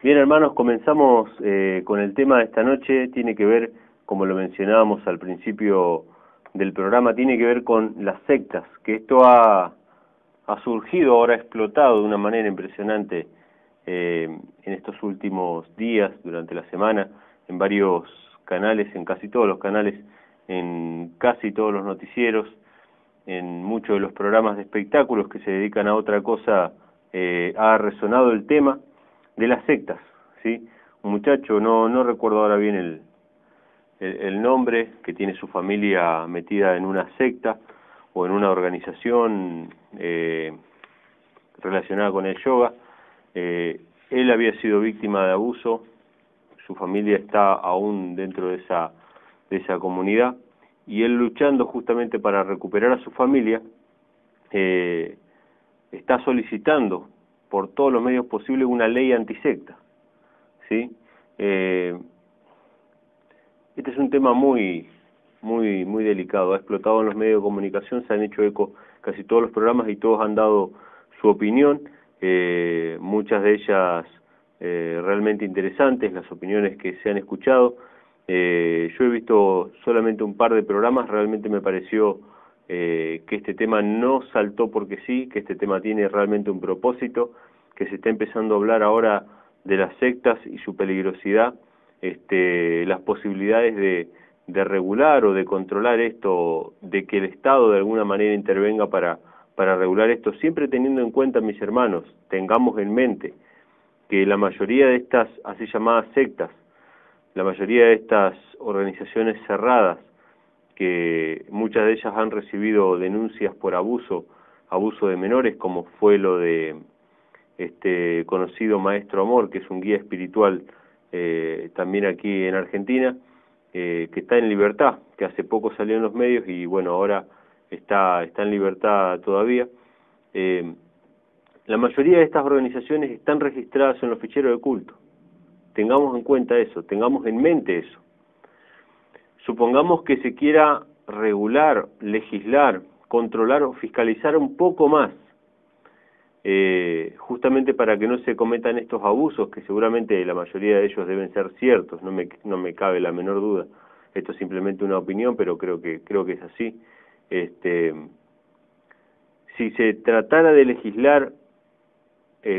Bien, hermanos, comenzamos con el tema de esta noche. Tiene que ver, como lo mencionábamos al principio del programa, tiene que ver con las sectas, que esto ha surgido, ahora ha explotado de una manera impresionante en estos últimos días, durante la semana, en varios canales, en casi todos los canales, en casi todos los noticieros, en muchos de los programas de espectáculos que se dedican a otra cosa, ha resonado el tema de las sectas, ¿sí? Un muchacho, no recuerdo ahora bien el nombre, que tiene su familia metida en una secta o en una organización relacionada con el yoga. Él había sido víctima de abuso, su familia está aún dentro de esa comunidad, y él, luchando justamente para recuperar a su familia, está solicitando por todos los medios posibles una ley antisecta, ¿sí? Este es un tema muy delicado, ha explotado en los medios de comunicación, se han hecho eco casi todos los programas y todos han dado su opinión, muchas de ellas realmente interesantes, las opiniones que se han escuchado. Yo he visto solamente un par de programas, realmente me pareció que este tema no saltó porque sí, que este tema tiene realmente un propósito, que se está empezando a hablar ahora de las sectas y su peligrosidad, las posibilidades de regular o de controlar esto, de que el Estado de alguna manera intervenga para regular esto, siempre teniendo en cuenta, mis hermanos, tengamos en mente que la mayoría de estas así llamadas sectas, la mayoría de estas organizaciones cerradas, que muchas de ellas han recibido denuncias por abuso de menores, como fue lo de este conocido Maestro Amor, que es un guía espiritual también aquí en Argentina, que está en libertad, que hace poco salió en los medios y bueno, ahora está en libertad todavía. La mayoría de estas organizaciones están registradas en los ficheros de culto. Tengamos en cuenta eso, tengamos en mente eso. Supongamos que se quiera regular, legislar, controlar o fiscalizar un poco más, justamente para que no se cometan estos abusos, que seguramente la mayoría de ellos deben ser ciertos, no me cabe la menor duda. Esto es simplemente una opinión, pero creo que es así. Si se tratara de legislar,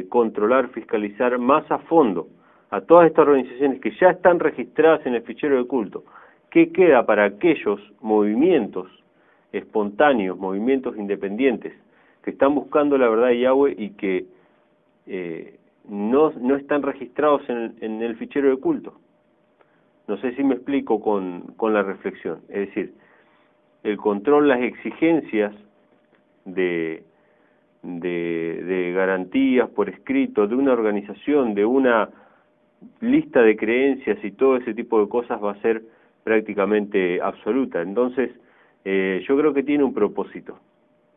controlar, fiscalizar más a fondo a todas estas organizaciones que ya están registradas en el fichero de culto, ¿qué queda para aquellos movimientos espontáneos, movimientos independientes, que están buscando la verdad de Yahweh y que no están registrados en el fichero de culto? No sé si me explico con la reflexión. Es decir, el control, las exigencias de garantías por escrito de una organización, de una lista de creencias y todo ese tipo de cosas va a ser prácticamente absoluta. Entonces, yo creo que tiene un propósito.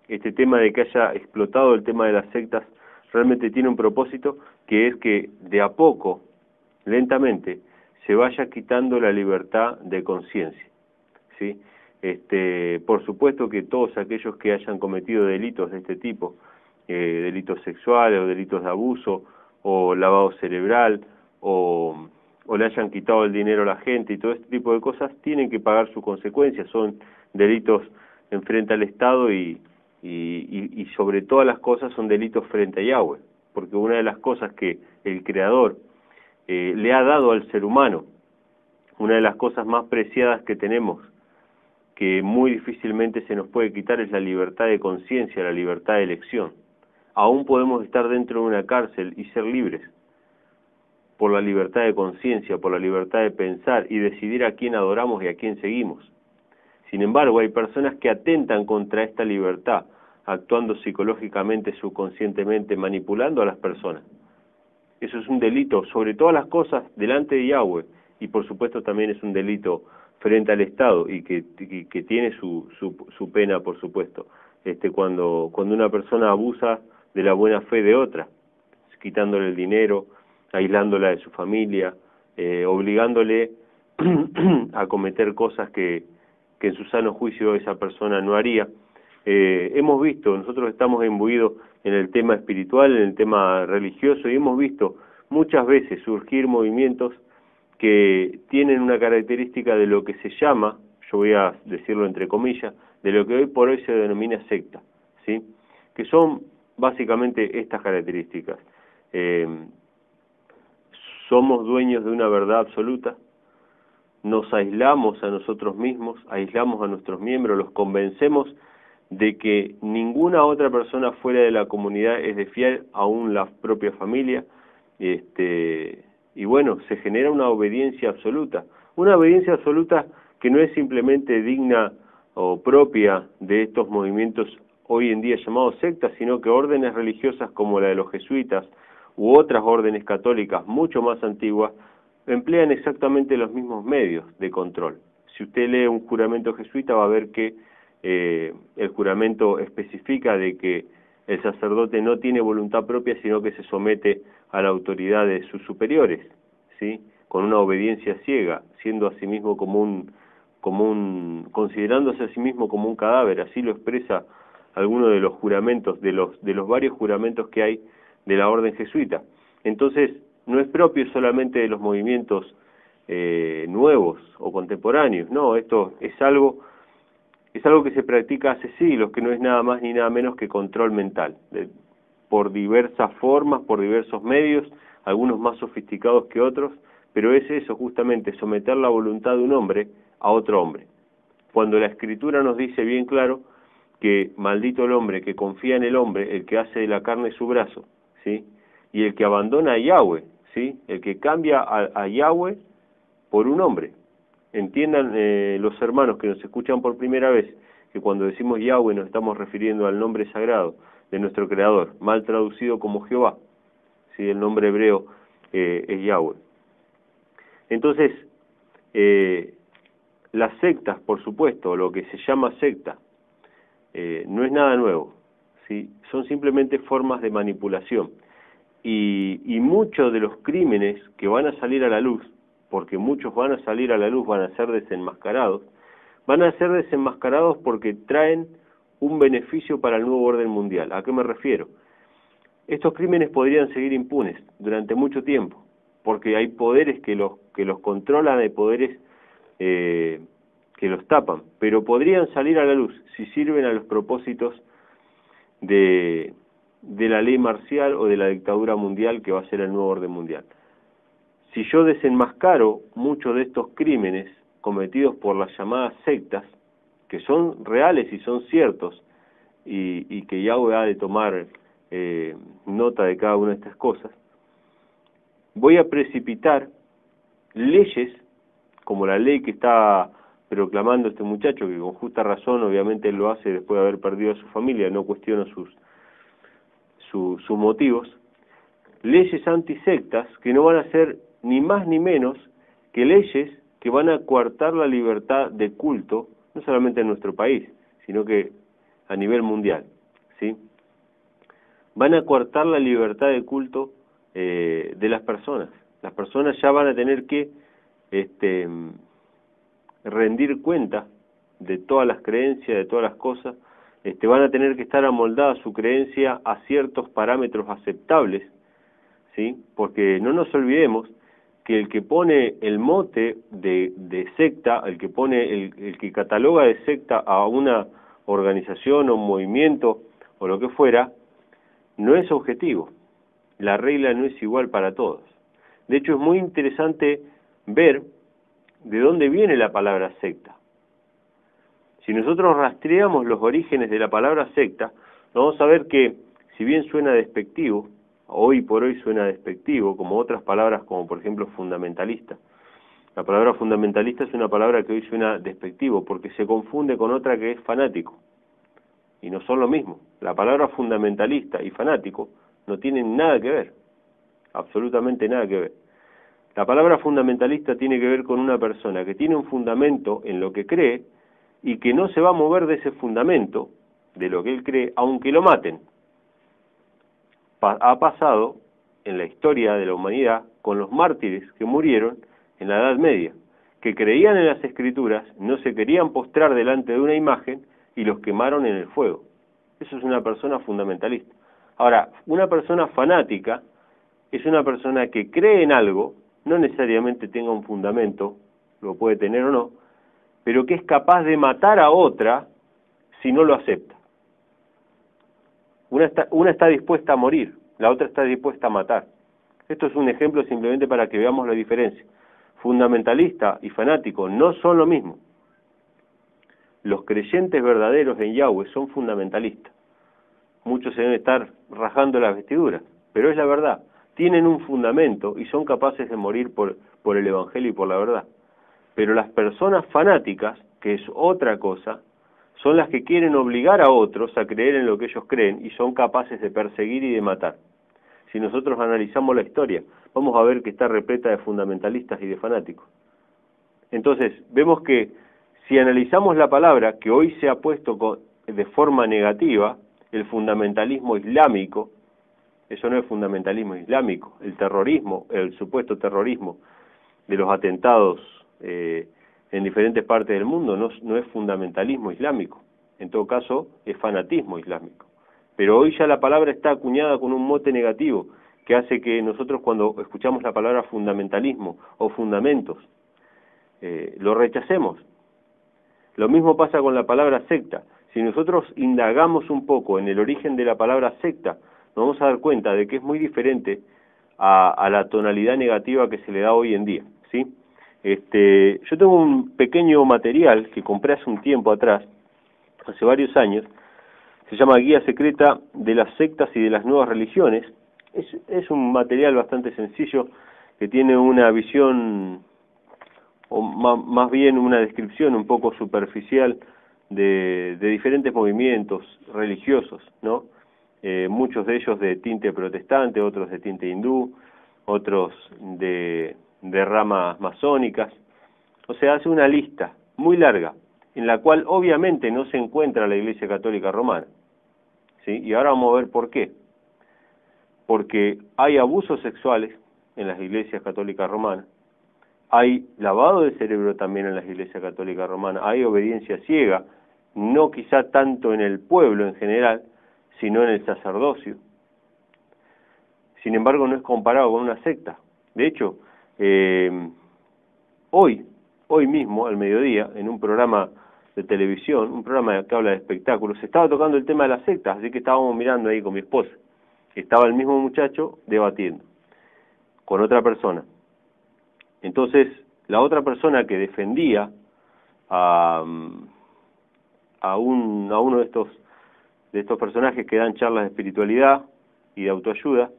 Este tema de que haya explotado el tema de las sectas realmente tiene un propósito, que es que de a poco, lentamente, se vaya quitando la libertad de conciencia, ¿sí? Por supuesto que todos aquellos que hayan cometido delitos de este tipo, delitos sexuales o delitos de abuso o lavado cerebral o le hayan quitado el dinero a la gente y todo este tipo de cosas, tienen que pagar sus consecuencias. Son delitos en frente al Estado y sobre todas las cosas son delitos frente a Yahweh, porque una de las cosas que el Creador le ha dado al ser humano, una de las cosas más preciadas que tenemos, que muy difícilmente se nos puede quitar, es la libertad de conciencia, la libertad de elección. Aún podemos estar dentro de una cárcel y ser libres por la libertad de conciencia, por la libertad de pensar y decidir a quién adoramos y a quién seguimos. Sin embargo, hay personas que atentan contra esta libertad, actuando psicológicamente, subconscientemente, manipulando a las personas. Eso es un delito sobre todas las cosas delante de Yahweh, y por supuesto también es un delito frente al Estado y que tiene su pena, por supuesto. Cuando una persona abusa de la buena fe de otra, quitándole el dinero, aislándola de su familia, obligándole a cometer cosas que en su sano juicio esa persona no haría. Hemos visto, nosotros estamos imbuidos en el tema espiritual, en el tema religioso, y hemos visto muchas veces surgir movimientos que tienen una característica de lo que se llama, yo voy a decirlo entre comillas, de lo que hoy por hoy se denomina secta, ¿sí? Que son básicamente estas características. Somos dueños de una verdad absoluta, nos aislamos a nosotros mismos, aislamos a nuestros miembros, los convencemos de que ninguna otra persona fuera de la comunidad es de fiar, aún la propia familia, y bueno, se genera una obediencia absoluta que no es simplemente digna o propia de estos movimientos hoy en día llamados sectas, sino que órdenes religiosas como la de los jesuitas u otras órdenes católicas mucho más antiguas emplean exactamente los mismos medios de control. Si usted lee un juramento jesuita va a ver que el juramento especifica de que el sacerdote no tiene voluntad propia, sino que se somete a la autoridad de sus superiores, ¿sí? Con una obediencia ciega, siendo a sí mismo considerándose a sí mismo como un cadáver. Así lo expresa alguno de los juramentos, de los varios juramentos que hay de la orden jesuita. Entonces, no es propio solamente de los movimientos nuevos o contemporáneos, no, esto es algo que se practica hace siglos, que no es nada más ni nada menos que control mental, por diversas formas, por diversos medios, algunos más sofisticados que otros, pero es eso justamente, someter la voluntad de un hombre a otro hombre. Cuando la Escritura nos dice bien claro que maldito el hombre que confía en el hombre, el que hace de la carne su brazo, ¿sí? Y el que abandona a Yahweh, ¿sí? El que cambia a Yahweh por un hombre. Entiendan los hermanos que nos escuchan por primera vez que cuando decimos Yahweh nos estamos refiriendo al nombre sagrado de nuestro Creador, mal traducido como Jehová, ¿sí? El nombre hebreo es Yahweh. Entonces, las sectas, por supuesto, lo que se llama secta, no es nada nuevo, ¿sí? Son simplemente formas de manipulación. Y muchos de los crímenes que van a salir a la luz, porque muchos van a salir a la luz, van a ser desenmascarados porque traen un beneficio para el nuevo orden mundial. ¿A qué me refiero? Estos crímenes podrían seguir impunes durante mucho tiempo, porque hay poderes que los controlan, hay poderes que los tapan, pero podrían salir a la luz si sirven a los propósitos de la ley marcial o de la dictadura mundial que va a ser el nuevo orden mundial. Si yo desenmascaro muchos de estos crímenes cometidos por las llamadas sectas, que son reales y son ciertos, y que Yahweh ha de tomar nota de cada una de estas cosas, voy a precipitar leyes, como la ley que está proclamando este muchacho, que con justa razón, obviamente él lo hace después de haber perdido a su familia, no cuestiono sus motivos, leyes antisectas que no van a ser ni más ni menos que leyes que van a coartar la libertad de culto, no solamente en nuestro país, sino que a nivel mundial, ¿sí? Van a coartar la libertad de culto de las personas. Las personas ya van a tener que rendir cuenta de todas las creencias, de todas las cosas, van a tener que estar amoldada su creencia a ciertos parámetros aceptables, ¿sí? Porque no nos olvidemos que el que pone el mote de secta, el que pone el que cataloga de secta a una organización o un movimiento o lo que fuera, no es objetivo. La regla no es igual para todos. De hecho, es muy interesante ver de dónde viene la palabra secta. Si nosotros rastreamos los orígenes de la palabra secta, vamos a ver que, si bien suena despectivo, hoy por hoy suena despectivo, como otras palabras como por ejemplo fundamentalista. La palabra fundamentalista es una palabra que hoy suena despectivo porque se confunde con otra que es fanático. Y no son lo mismo. La palabra fundamentalista y fanático no tienen nada que ver, absolutamente nada que ver. La palabra fundamentalista tiene que ver con una persona que tiene un fundamento en lo que cree y que no se va a mover de ese fundamento, de lo que él cree, aunque lo maten. Ha pasado en la historia de la humanidad con los mártires que murieron en la Edad Media, que creían en las Escrituras, no se querían postrar delante de una imagen y los quemaron en el fuego. Eso es una persona fundamentalista. Ahora, una persona fanática es una persona que cree en algo, no necesariamente tenga un fundamento, lo puede tener o no, pero que es capaz de matar a otra si no lo acepta. Una está dispuesta a morir, la otra está dispuesta a matar. Esto es un ejemplo simplemente para que veamos la diferencia. Fundamentalista y fanático no son lo mismo. Los creyentes verdaderos en Yahweh son fundamentalistas. Muchos se deben estar rajando las vestiduras, pero es la verdad. Tienen un fundamento y son capaces de morir por el Evangelio y por la verdad. Pero las personas fanáticas, que es otra cosa, son las que quieren obligar a otros a creer en lo que ellos creen y son capaces de perseguir y de matar. Si nosotros analizamos la historia, vamos a ver que está repleta de fundamentalistas y de fanáticos. Entonces, vemos que si analizamos la palabra, que hoy se ha puesto de forma negativa, el fundamentalismo islámico, eso no es fundamentalismo islámico, el terrorismo, el supuesto terrorismo de los atentados en diferentes partes del mundo no es fundamentalismo islámico, en todo caso es fanatismo islámico. Pero hoy ya la palabra está acuñada con un mote negativo, que hace que nosotros cuando escuchamos la palabra fundamentalismo o fundamentos, lo rechacemos. Lo mismo pasa con la palabra secta. Si nosotros indagamos un poco en el origen de la palabra secta, nos vamos a dar cuenta de que es muy diferente a la tonalidad negativa que se le da hoy en día, ¿sí? Yo tengo un pequeño material que compré hace un tiempo atrás, hace varios años, se llama Guía Secreta de las Sectas y de las Nuevas Religiones. Es un material bastante sencillo que tiene una visión, o más bien una descripción un poco superficial de diferentes movimientos religiosos, ¿no? Muchos de ellos de tinte protestante, otros de tinte hindú, otros de ramas masónicas. O sea, hace una lista muy larga, en la cual obviamente no se encuentra la Iglesia Católica Romana, ¿sí? Y ahora vamos a ver por qué. Porque hay abusos sexuales en las iglesias católicas romanas, hay lavado de cerebro también en las iglesias católicas romanas, hay obediencia ciega, no quizá tanto en el pueblo en general, sino en el sacerdocio. Sin embargo, no es comparado con una secta. De hecho, hoy mismo, al mediodía, en un programa de televisión, un programa que habla de espectáculos, se estaba tocando el tema de las sectas, así que estábamos mirando ahí con mi esposa. Estaba el mismo muchacho debatiendo con otra persona. Entonces, la otra persona que defendía a uno de estos personajes que dan charlas de espiritualidad y de autoayuda,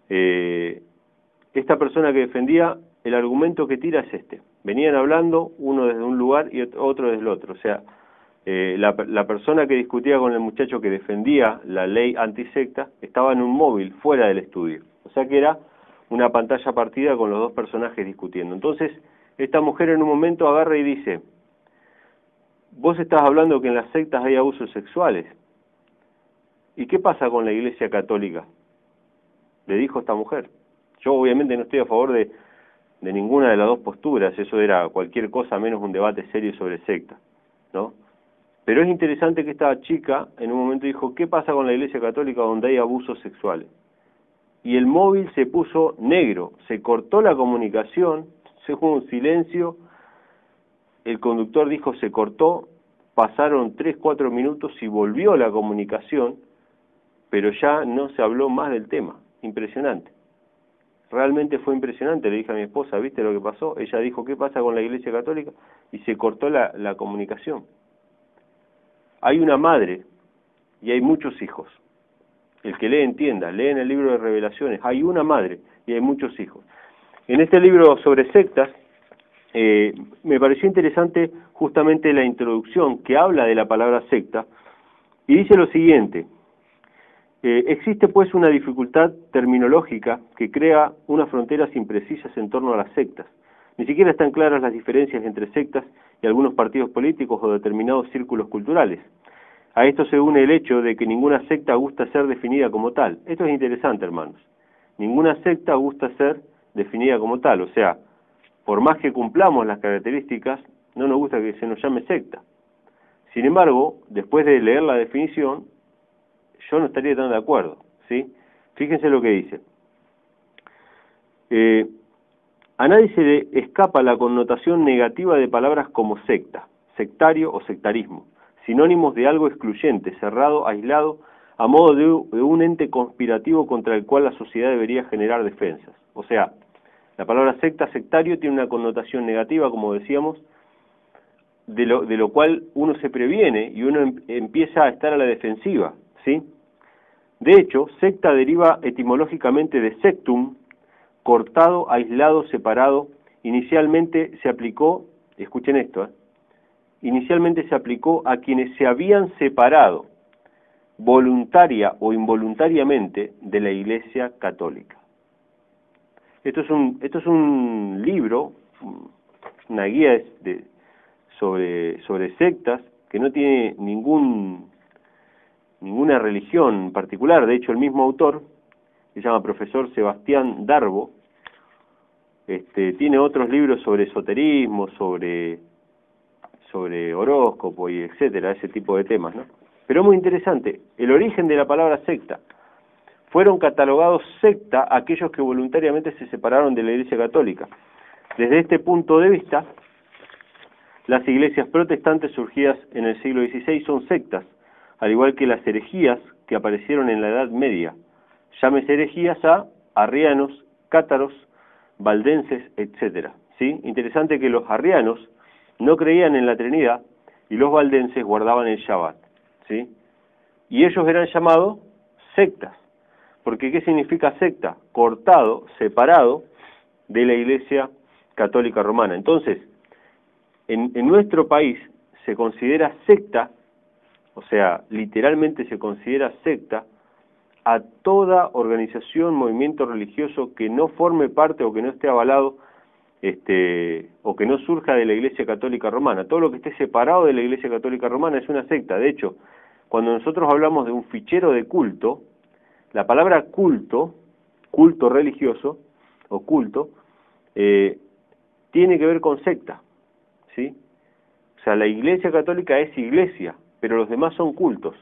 esta persona que defendía, el argumento que tira es este. Venían hablando uno desde un lugar y otro desde el otro. O sea, la persona que discutía con el muchacho que defendía la ley antisecta estaba en un móvil fuera del estudio. O sea que era una pantalla partida con los dos personajes discutiendo. Entonces, esta mujer en un momento agarra y dice: vos estás hablando que en las sectas hay abusos sexuales. ¿Y qué pasa con la Iglesia Católica? Le dijo esta mujer. Yo obviamente no estoy a favor de ninguna de las dos posturas, eso era cualquier cosa menos un debate serio sobre secta, ¿no? Pero es interesante que esta chica en un momento dijo: ¿qué pasa con la Iglesia Católica donde hay abusos sexuales? Y el móvil se puso negro, se cortó la comunicación, se hubo un silencio, el conductor dijo se cortó, pasaron 3-4 minutos y volvió la comunicación, pero ya no se habló más del tema. Impresionante. Realmente fue impresionante, le dije a mi esposa: ¿viste lo que pasó? Ella dijo: ¿qué pasa con la Iglesia Católica? Y se cortó la comunicación. Hay una madre y hay muchos hijos. El que lee entienda, lee en el libro de Revelaciones, hay una madre y hay muchos hijos. En este libro sobre sectas, me pareció interesante justamente la introducción que habla de la palabra secta, y dice lo siguiente: existe pues una dificultad terminológica que crea unas fronteras imprecisas en torno a las sectas. Ni siquiera están claras las diferencias entre sectas y algunos partidos políticos o determinados círculos culturales. A esto se une el hecho de que ninguna secta gusta ser definida como tal. Esto es interesante, hermanos. Ninguna secta gusta ser definida como tal. O sea, por más que cumplamos las características, no nos gusta que se nos llame secta. Sin embargo, después de leer la definición, yo no estaría tan de acuerdo, ¿sí? Fíjense lo que dice. A nadie se le escapa la connotación negativa de palabras como secta, sectario o sectarismo, sinónimos de algo excluyente, cerrado, aislado, a modo de un ente conspirativo contra el cual la sociedad debería generar defensas. O sea, la palabra secta, sectario, tiene una connotación negativa, como decíamos, de lo cual uno se previene y uno empieza a estar a la defensiva, ¿sí? De hecho, secta deriva etimológicamente de sectum, cortado, aislado, separado. Inicialmente se aplicó, escuchen esto, inicialmente se aplicó a quienes se habían separado voluntaria o involuntariamente de la Iglesia Católica. Esto es un libro, una guía sobre sectas que no tiene ninguna religión particular. De hecho, el mismo autor, se llama profesor Sebastián Darbo, tiene otros libros sobre esoterismo, sobre horóscopo y etcétera, ese tipo de temas, ¿no? Pero es muy interesante, el origen de la palabra secta. Fueron catalogados secta aquellos que voluntariamente se separaron de la Iglesia Católica. Desde este punto de vista, las iglesias protestantes surgidas en el siglo XVI son sectas, al igual que las herejías que aparecieron en la Edad Media. Llámese herejías a arrianos, cátaros, valdenses, etcétera. ¿Sí? Interesante que los arrianos no creían en la Trinidad y los valdenses guardaban el Shabbat, ¿sí? Y ellos eran llamados sectas. Porque ¿qué significa secta? Cortado, separado de la Iglesia Católica Romana. Entonces, en nuestro país se considera secta, o sea, literalmente se considera secta a toda organización, movimiento religioso que no forme parte o que no esté avalado o que no surja de la Iglesia Católica Romana. Todo lo que esté separado de la Iglesia Católica Romana es una secta. De hecho, cuando nosotros hablamos de un fichero de culto, la palabra culto, culto religioso o culto, tiene que ver con secta, ¿sí? O sea, la Iglesia Católica es iglesia, pero los demás son cultos.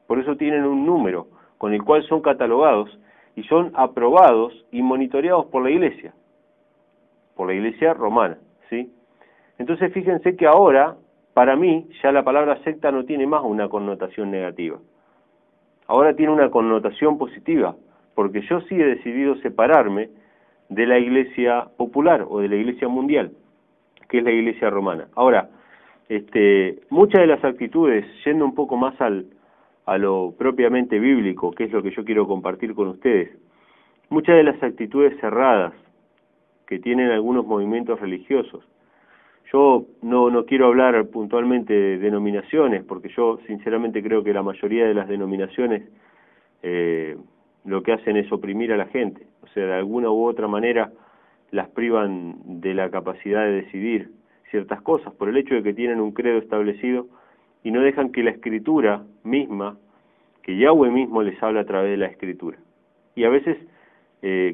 Por eso tienen un número con el cual son catalogados y son aprobados y monitoreados por la Iglesia romana, ¿sí? Entonces fíjense que ahora, para mí, ya la palabra secta no tiene más una connotación negativa. Ahora tiene una connotación positiva, porque yo sí he decidido separarme de la Iglesia popular o de la Iglesia mundial, que es la Iglesia romana. Ahora, muchas de las actitudes, yendo un poco más a lo propiamente bíblico, que es lo que yo quiero compartir con ustedes, muchas de las actitudes cerradas que tienen algunos movimientos religiosos. Yo no quiero hablar puntualmente de denominaciones, porque yo sinceramente creo que la mayoría de las denominaciones lo que hacen es oprimir a la gente. O sea, de alguna u otra manera las privan de la capacidad de decidir ciertas cosas por el hecho de que tienen un credo establecido y no dejan que la Escritura misma, que Yahweh mismo les habla a través de la Escritura. Y a veces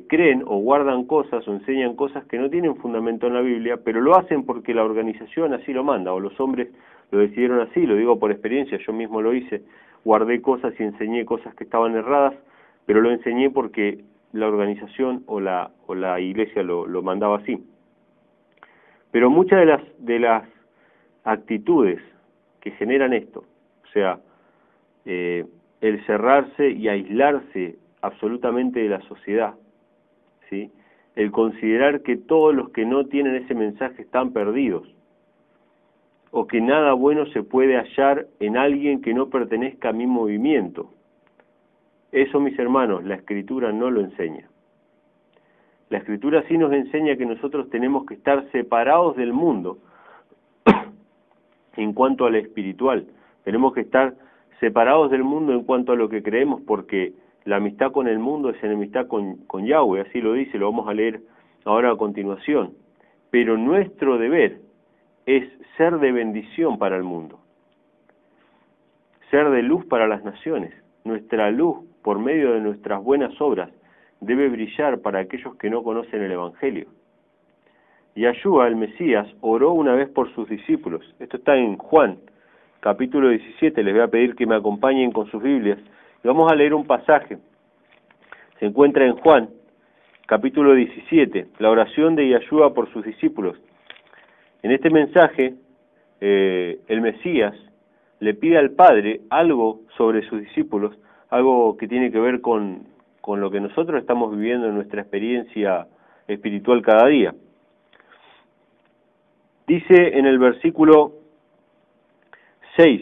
creen o guardan cosas o enseñan cosas que no tienen fundamento en la Biblia, pero lo hacen porque la organización así lo manda, o los hombres lo decidieron así. Lo digo por experiencia, yo mismo lo hice, guardé cosas y enseñé cosas que estaban erradas, pero lo enseñé porque la organización o la iglesia lo mandaba así. Pero muchas de las actitudes que generan esto, o sea, el cerrarse y aislarse absolutamente de la sociedad, ¿sí? El considerar que todos los que no tienen ese mensaje están perdidos, o que nada bueno se puede hallar en alguien que no pertenezca a mi movimiento. Eso, mis hermanos, la Escritura no lo enseña. La Escritura sí nos enseña que nosotros tenemos que estar separados del mundo en cuanto a lo espiritual. Tenemos que estar separados del mundo en cuanto a lo que creemos, porque la amistad con el mundo es enemistad con Yahweh, así lo dice, lo vamos a leer ahora a continuación. Pero nuestro deber es ser de bendición para el mundo, ser de luz para las naciones. Nuestra luz, por medio de nuestras buenas obras, debe brillar para aquellos que no conocen el Evangelio. Yahshua, el Mesías, oró una vez por sus discípulos. Esto está en Juan, capítulo 17. Les voy a pedir que me acompañen con sus Biblias. Y vamos a leer un pasaje. Se encuentra en Juan, capítulo 17, la oración de Yahshua por sus discípulos. En este mensaje, el Mesías le pide al Padre algo sobre sus discípulos, algo que tiene que ver con lo que nosotros estamos viviendo en nuestra experiencia espiritual cada día. Dice en el versículo 6,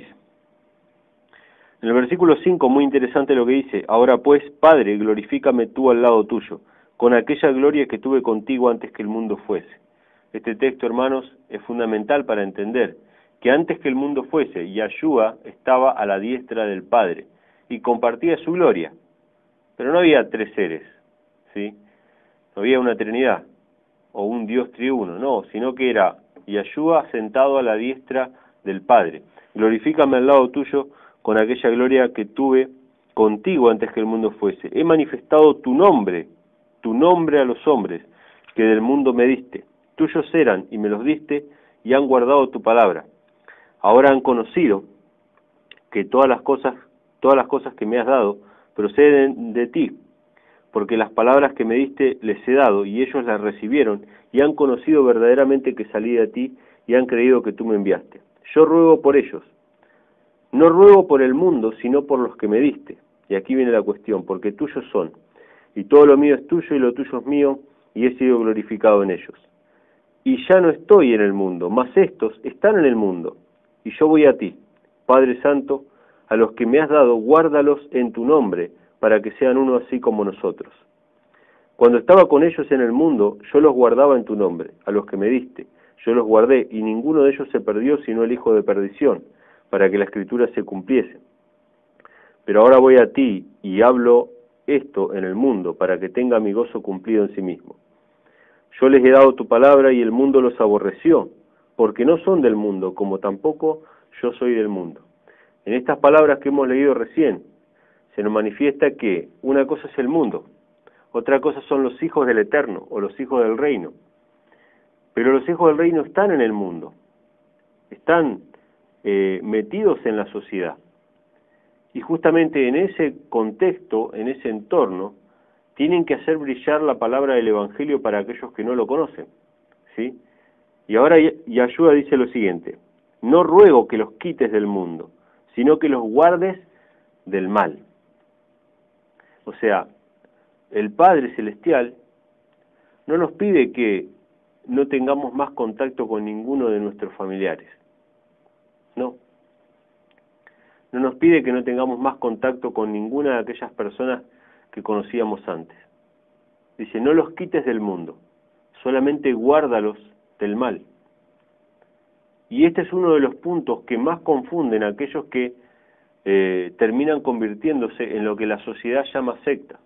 en el versículo 5, muy interesante lo que dice: ahora pues, Padre, glorifícame tú al lado tuyo, con aquella gloria que tuve contigo antes que el mundo fuese. Este texto, hermanos, es fundamental para entender que antes que el mundo fuese, Yahshua estaba a la diestra del Padre y compartía su gloria. Pero no había tres seres, ¿sí? No había una Trinidad o un Dios triuno, no, sino que era Yahshua sentado a la diestra del Padre. Glorifícame al lado tuyo con aquella gloria que tuve contigo antes que el mundo fuese. He manifestado tu nombre a los hombres que del mundo me diste. Tuyos eran y me los diste y han guardado tu palabra. Ahora han conocido que todas las cosas que me has dado proceden de ti, porque las palabras que me diste les he dado y ellos las recibieron y han conocido verdaderamente que salí de ti y han creído que tú me enviaste. Yo ruego por ellos. No ruego por el mundo, sino por los que me diste. Y aquí viene la cuestión, porque tuyos son, y todo lo mío es tuyo y lo tuyo es mío, y he sido glorificado en ellos. Y ya no estoy en el mundo, mas estos están en el mundo, y yo voy a ti. Padre Santo, a los que me has dado, guárdalos en tu nombre, para que sean uno así como nosotros. Cuando estaba con ellos en el mundo, yo los guardaba en tu nombre, a los que me diste. Yo los guardé, y ninguno de ellos se perdió, sino el hijo de perdición, para que la Escritura se cumpliese. Pero ahora voy a ti, y hablo esto en el mundo, para que tenga mi gozo cumplido en sí mismo. Yo les he dado tu palabra, y el mundo los aborreció, porque no son del mundo, como tampoco yo soy del mundo. En estas palabras que hemos leído recién, se nos manifiesta que una cosa es el mundo, otra cosa son los hijos del Eterno, o los hijos del reino. Pero los hijos del reino están en el mundo, están metidos en la sociedad. Y justamente en ese contexto, en ese entorno, tienen que hacer brillar la palabra del Evangelio para aquellos que no lo conocen, ¿sí? Y ahora Yahshua dice lo siguiente: no ruego que los quites del mundo, sino que los guardes del mal. O sea, el Padre Celestial no nos pide que no tengamos más contacto con ninguno de nuestros familiares. No. No nos pide que no tengamos más contacto con ninguna de aquellas personas que conocíamos antes. Dice, no los quites del mundo, solamente guárdalos del mal. Y este es uno de los puntos que más confunden a aquellos que terminan convirtiéndose en lo que la sociedad llama secta.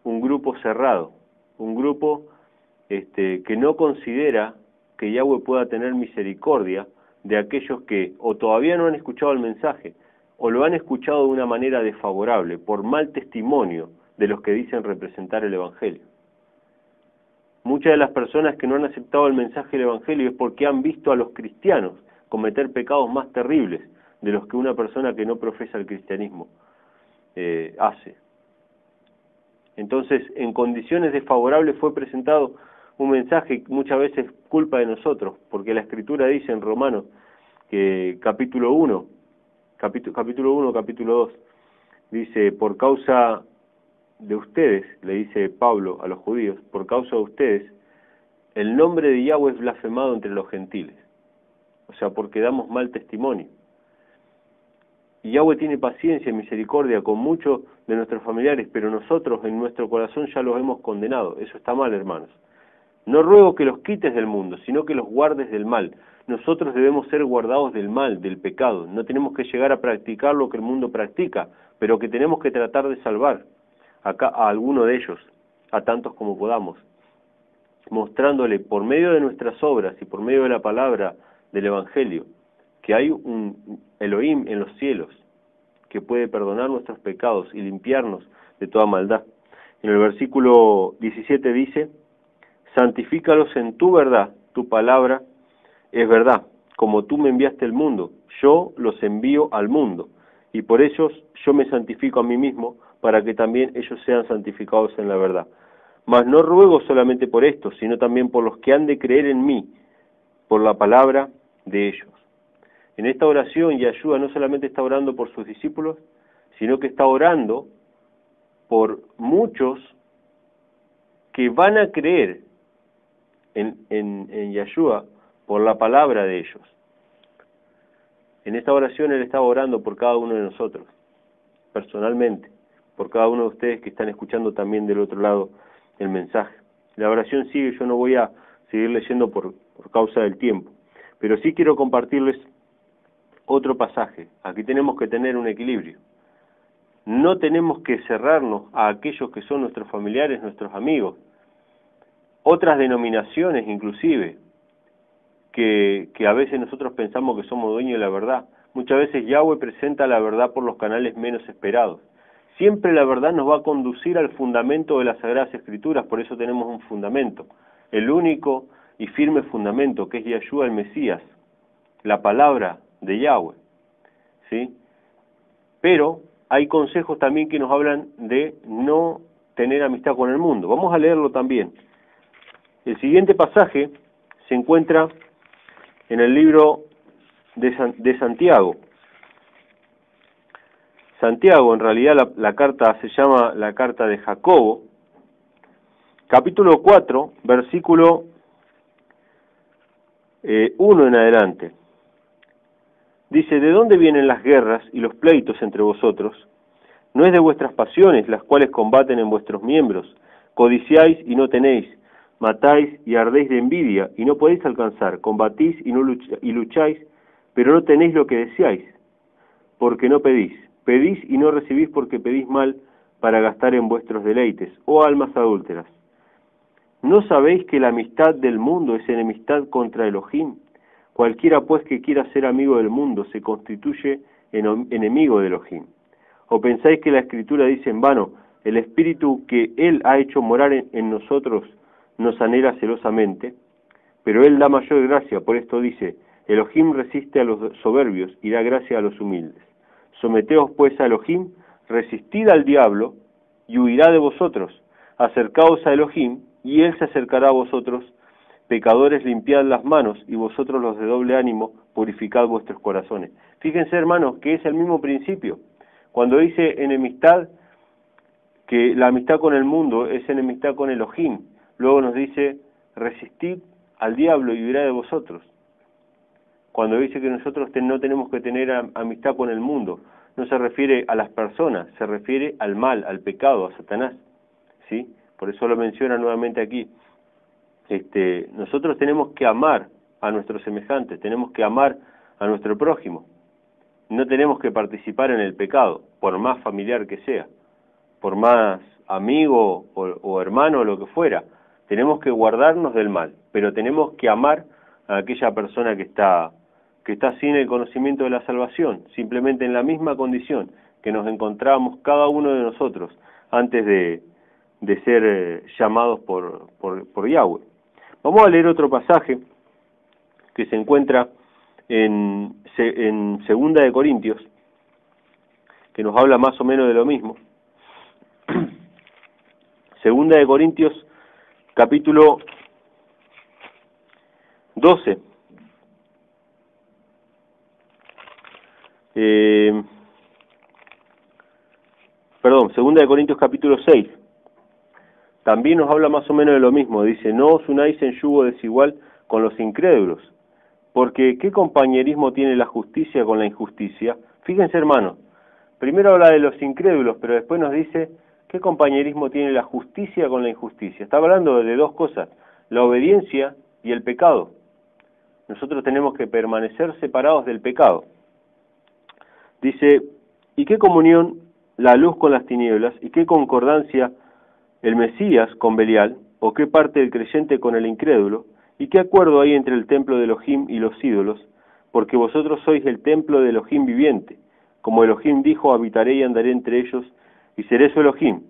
Un grupo cerrado, un grupo que no considera que Yahweh pueda tener misericordia de aquellos que o todavía no han escuchado el mensaje o lo han escuchado de una manera desfavorable, por mal testimonio de los que dicen representar el Evangelio. Muchas de las personas que no han aceptado el mensaje del Evangelio es porque han visto a los cristianos cometer pecados más terribles de los que una persona que no profesa el cristianismo hace. Entonces, en condiciones desfavorables fue presentado un mensaje muchas veces culpa de nosotros, porque la Escritura dice en Romanos, que capítulo 1, capítulo 2, dice, por causa de ustedes, le dice Pablo a los judíos, por causa de ustedes, el nombre de Yahweh es blasfemado entre los gentiles. O sea, porque damos mal testimonio. Y Yahweh tiene paciencia y misericordia con muchos de nuestros familiares, pero nosotros en nuestro corazón ya los hemos condenado. Eso está mal, hermanos. No ruego que los quites del mundo, sino que los guardes del mal. Nosotros debemos ser guardados del mal, del pecado. No tenemos que llegar a practicar lo que el mundo practica, pero que tenemos que tratar de salvar acá a alguno de ellos, a tantos como podamos, mostrándole por medio de nuestras obras y por medio de la palabra del Evangelio que hay un Elohim en los cielos que puede perdonar nuestros pecados y limpiarnos de toda maldad. En el versículo 17 dice, santifícalos en tu verdad, tu palabra es verdad, como tú me enviaste al mundo, yo los envío al mundo, y por ellos yo me santifico a mí mismo, para que también ellos sean santificados en la verdad. Mas no ruego solamente por esto, sino también por los que han de creer en mí, por la palabra de ellos. En esta oración, Yeshua no solamente está orando por sus discípulos, sino que está orando por muchos que van a creer en Yeshua por la palabra de ellos. En esta oración Él estaba orando por cada uno de nosotros, personalmente, por cada uno de ustedes que están escuchando también del otro lado el mensaje. La oración sigue, yo no voy a seguir leyendo por causa del tiempo, pero sí quiero compartirles otro pasaje. Aquí tenemos que tener un equilibrio. No tenemos que cerrarnos a aquellos que son nuestros familiares, nuestros amigos, otras denominaciones inclusive, que a veces nosotros pensamos que somos dueños de la verdad. Muchas veces Yahweh presenta la verdad por los canales menos esperados. Siempre la verdad nos va a conducir al fundamento de las Sagradas Escrituras, por eso tenemos un fundamento, el único y firme fundamento que es Yeshua el Mesías, la palabra de Yahweh, ¿sí? Pero hay consejos también que nos hablan de no tener amistad con el mundo. Vamos a leerlo también. El siguiente pasaje se encuentra en el libro de Santiago. Santiago, en realidad la carta se llama la carta de Jacobo, capítulo 4, versículo 1 en adelante. Dice, ¿de dónde vienen las guerras y los pleitos entre vosotros? ¿No es de vuestras pasiones las cuales combaten en vuestros miembros? Codiciáis y no tenéis, matáis y ardéis de envidia y no podéis alcanzar, combatís y lucháis, pero no tenéis lo que deseáis, porque no pedís. Pedís y no recibís porque pedís mal para gastar en vuestros deleites, oh almas adúlteras. ¿No sabéis que la amistad del mundo es enemistad contra Elohim? Cualquiera pues que quiera ser amigo del mundo se constituye enemigo de Elohim. ¿O pensáis que la Escritura dice en vano, el Espíritu que Él ha hecho morar en nosotros nos anhela celosamente? Pero Él da mayor gracia, por esto dice, Elohim resiste a los soberbios y da gracia a los humildes. Someteos pues a Elohim, resistid al diablo y huirá de vosotros. Acercaos a Elohim y Él se acercará a vosotros. Pecadores, limpiad las manos, y vosotros los de doble ánimo, purificad vuestros corazones. Fíjense, hermanos, que es el mismo principio. Cuando dice enemistad, que la amistad con el mundo es enemistad con Elohim, luego nos dice, resistid al diablo y huirá de vosotros. Cuando dice que nosotros no tenemos que tener amistad con el mundo, no se refiere a las personas, se refiere al mal, al pecado, a Satanás, ¿sí? Por eso lo menciona nuevamente aquí. Nosotros tenemos que amar a nuestros semejantes, tenemos que amar a nuestro prójimo. No tenemos que participar en el pecado, por más familiar que sea, por más amigo o hermano o lo que fuera. Tenemos que guardarnos del mal, pero tenemos que amar a aquella persona que está sin el conocimiento de la salvación, simplemente en la misma condición que nos encontramos cada uno de nosotros antes de ser llamados por Yahweh. Vamos a leer otro pasaje que se encuentra en 2 de Corintios, que nos habla más o menos de lo mismo. 2 de Corintios, capítulo 12. Perdón, 2 de Corintios capítulo 6. También nos habla más o menos de lo mismo. Dice, no os unáis en yugo desigual con los incrédulos, porque ¿qué compañerismo tiene la justicia con la injusticia? Fíjense, hermanos, primero habla de los incrédulos, pero después nos dice, ¿qué compañerismo tiene la justicia con la injusticia? Está hablando de dos cosas, la obediencia y el pecado. Nosotros tenemos que permanecer separados del pecado. Dice, ¿y qué comunión la luz con las tinieblas? ¿Y qué concordancia el Mesías con Belial? ¿O qué parte del creyente con el incrédulo? ¿Y qué acuerdo hay entre el templo de Elohim y los ídolos? Porque vosotros sois el templo de Elohim viviente. Como Elohim dijo, habitaré y andaré entre ellos, y seré su Elohim.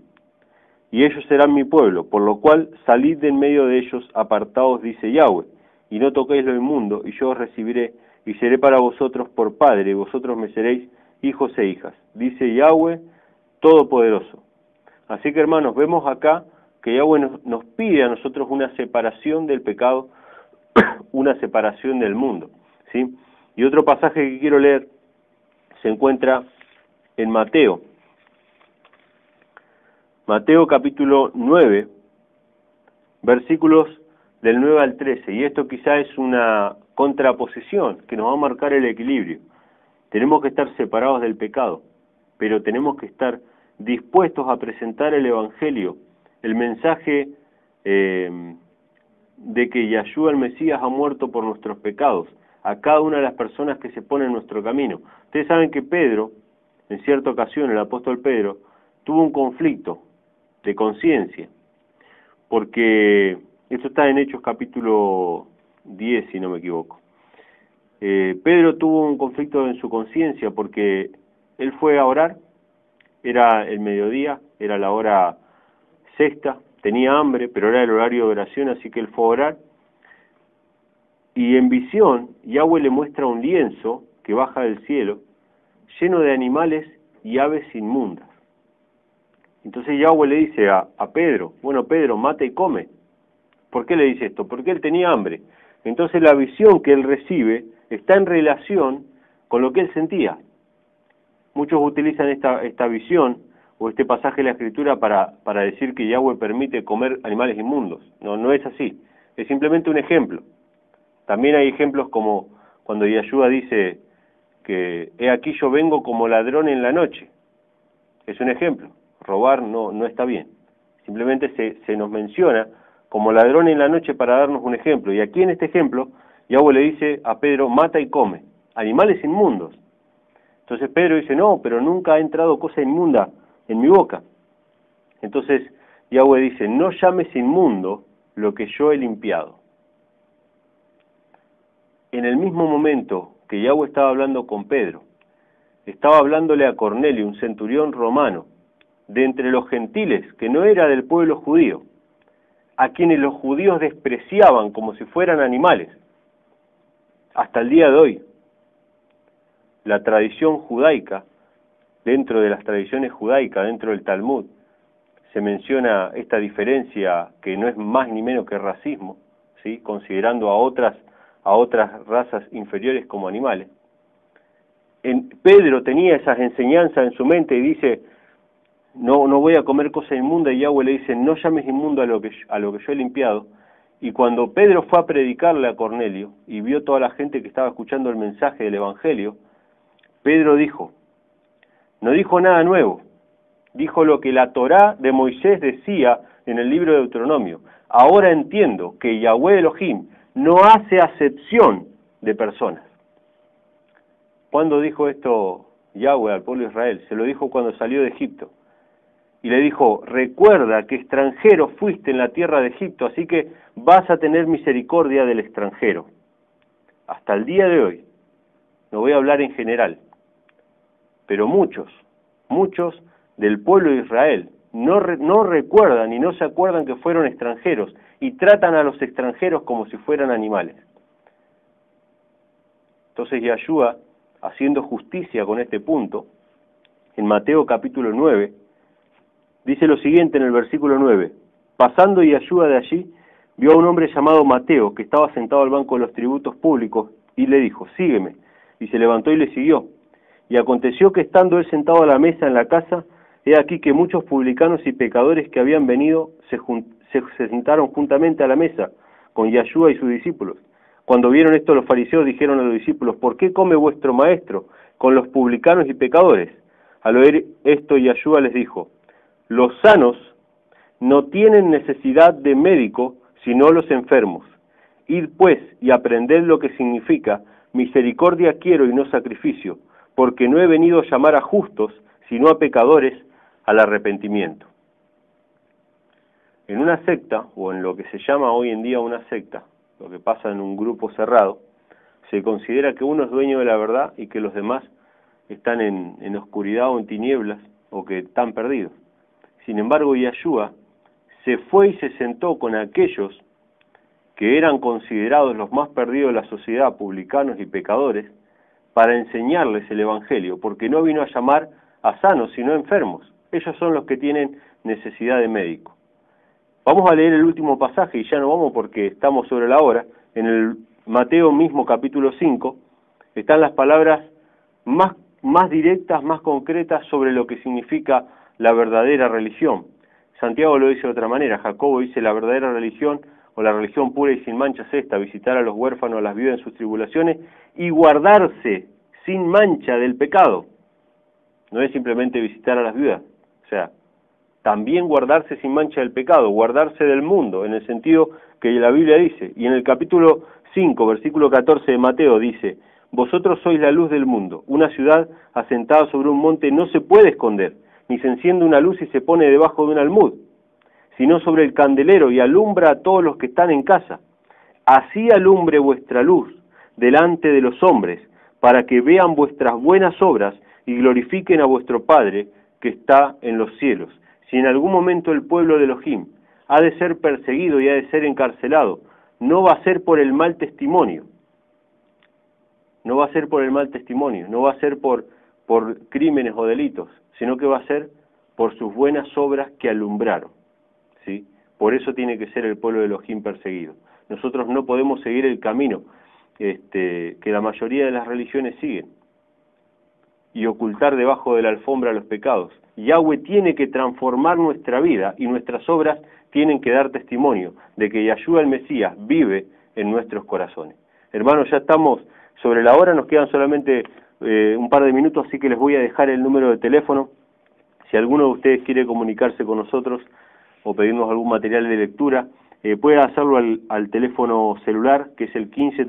Y ellos serán mi pueblo, por lo cual salid de en medio de ellos, apartaos, dice Yahweh, y no toquéis lo inmundo, y yo os recibiré, y seré para vosotros por padre, y vosotros me seréis hijos e hijas. Dice Yahweh Todopoderoso. Así que, hermanos, vemos acá que Yahweh nos pide a nosotros una separación del pecado, una separación del mundo, ¿sí? Y otro pasaje que quiero leer se encuentra en Mateo. Mateo capítulo 9, versículos del 9 al 13, y esto quizá es una contraposición que nos va a marcar el equilibrio. Tenemos que estar separados del pecado, pero tenemos que estar dispuestos a presentar el Evangelio, el mensaje de que Yahshua el Mesías ha muerto por nuestros pecados, a cada una de las personas que se ponen en nuestro camino. Ustedes saben que Pedro, en cierta ocasión, el apóstol Pedro, tuvo un conflicto de conciencia, porque esto está en Hechos capítulo 10, si no me equivoco. Pedro tuvo un conflicto en su conciencia porque él fue a orar, era el mediodía, era la hora sexta, tenía hambre, pero era el horario de oración, así que él fue a orar, y en visión Yahweh le muestra un lienzo que baja del cielo, lleno de animales y aves inmundas. Entonces Yahweh le dice a Pedro, bueno Pedro, mata y come. ¿Por qué le dice esto? Porque él tenía hambre. Entonces la visión que él recibe está en relación con lo que él sentía. Muchos utilizan esta visión o este pasaje de la Escritura para decir que Yahweh permite comer animales inmundos. No es así. Es simplemente un ejemplo. También hay ejemplos como cuando Yahshua dice que he aquí yo vengo como ladrón en la noche. Es un ejemplo. Robar no está bien. Simplemente se nos menciona como ladrón en la noche para darnos un ejemplo. Y aquí en este ejemplo, Yahweh le dice a Pedro, mata y come. Animales inmundos. Entonces Pedro dice, no, pero nunca ha entrado cosa inmunda en mi boca. Entonces Yahweh dice, no llames inmundo lo que yo he limpiado. En el mismo momento que Yahweh estaba hablando con Pedro, estaba hablándole a Cornelio, un centurión romano, de entre los gentiles, que no era del pueblo judío, a quienes los judíos despreciaban como si fueran animales. Hasta el día de hoy, la tradición judaica, dentro de las tradiciones judaicas, dentro del Talmud, se menciona esta diferencia que no es más ni menos que racismo, ¿sí? Considerando a otras razas inferiores como animales. Pedro tenía esas enseñanzas en su mente y dice, no voy a comer cosa inmunda, y Yahweh le dice, no llames inmundo a lo que yo he limpiado. Y cuando Pedro fue a predicarle a Cornelio y vio toda la gente que estaba escuchando el mensaje del Evangelio, Pedro no dijo nada nuevo, dijo lo que la Torá de Moisés decía en el libro de Deuteronomio. Ahora entiendo que Yahweh Elohim no hace acepción de personas. ¿Cuándo dijo esto Yahweh al pueblo de Israel? Se lo dijo cuando salió de Egipto. Y le dijo, recuerda que extranjero fuiste en la tierra de Egipto, así que vas a tener misericordia del extranjero. Hasta el día de hoy, no voy a hablar en general, pero muchos del pueblo de Israel no recuerdan y no se acuerdan que fueron extranjeros y tratan a los extranjeros como si fueran animales. Entonces Yahshua, haciendo justicia con este punto, en Mateo capítulo 9, dice lo siguiente en el versículo 9, pasando Yahshua de allí, vio a un hombre llamado Mateo, que estaba sentado al banco de los tributos públicos, y le dijo, sígueme, y se levantó y le siguió. Y aconteció que estando él sentado a la mesa en la casa, he aquí que muchos publicanos y pecadores que habían venido se sentaron juntamente a la mesa con Yahshua y sus discípulos. Cuando vieron esto los fariseos dijeron a los discípulos, ¿por qué come vuestro maestro con los publicanos y pecadores? Al oír esto Yahshua les dijo, los sanos no tienen necesidad de médico, sino los enfermos. Id pues y aprended lo que significa, misericordia quiero y no sacrificio, porque no he venido a llamar a justos, sino a pecadores al arrepentimiento. En una secta, o en lo que se llama hoy en día una secta, lo que pasa en un grupo cerrado, se considera que uno es dueño de la verdad y que los demás están en oscuridad o en tinieblas, o que están perdidos. Sin embargo, Yahshua se fue y se sentó con aquellos que eran considerados los más perdidos de la sociedad, publicanos y pecadores, para enseñarles el Evangelio, porque no vino a llamar a sanos, sino a enfermos. Ellos son los que tienen necesidad de médico. Vamos a leer el último pasaje y ya no vamos porque estamos sobre la hora. En el Mateo mismo capítulo 5 están las palabras más directas, más concretas sobre lo que significa la verdadera religión. Santiago lo dice de otra manera, Jacobo dice: la verdadera religión o la religión pura y sin mancha es esta, visitar a los huérfanos, a las viudas en sus tribulaciones y guardarse sin mancha del pecado. No es simplemente visitar a las viudas, o sea, también guardarse sin mancha del pecado, guardarse del mundo, en el sentido que la Biblia dice. Y en el capítulo 5, versículo 14 de Mateo dice: vosotros sois la luz del mundo. Una ciudad asentada sobre un monte no se puede esconder, ni se enciende una luz y se pone debajo de un almud, sino sobre el candelero y alumbra a todos los que están en casa. Así alumbre vuestra luz delante de los hombres, para que vean vuestras buenas obras y glorifiquen a vuestro Padre que está en los cielos. Si en algún momento el pueblo de Elohim ha de ser perseguido y ha de ser encarcelado, no va a ser por el mal testimonio, no va a ser por el mal testimonio, no va a ser por crímenes o delitos, sino que va a ser por sus buenas obras que alumbraron, ¿sí? Por eso tiene que ser el pueblo de Elohim perseguido. Nosotros no podemos seguir el camino que la mayoría de las religiones siguen y ocultar debajo de la alfombra los pecados. Yahweh tiene que transformar nuestra vida y nuestras obras tienen que dar testimonio de que Yahshua el Mesías vive en nuestros corazones. Hermanos, ya estamos sobre la hora, nos quedan solamente un par de minutos, así que les voy a dejar el número de teléfono. Si alguno de ustedes quiere comunicarse con nosotros o pedirnos algún material de lectura, puede hacerlo al teléfono celular, que es el 15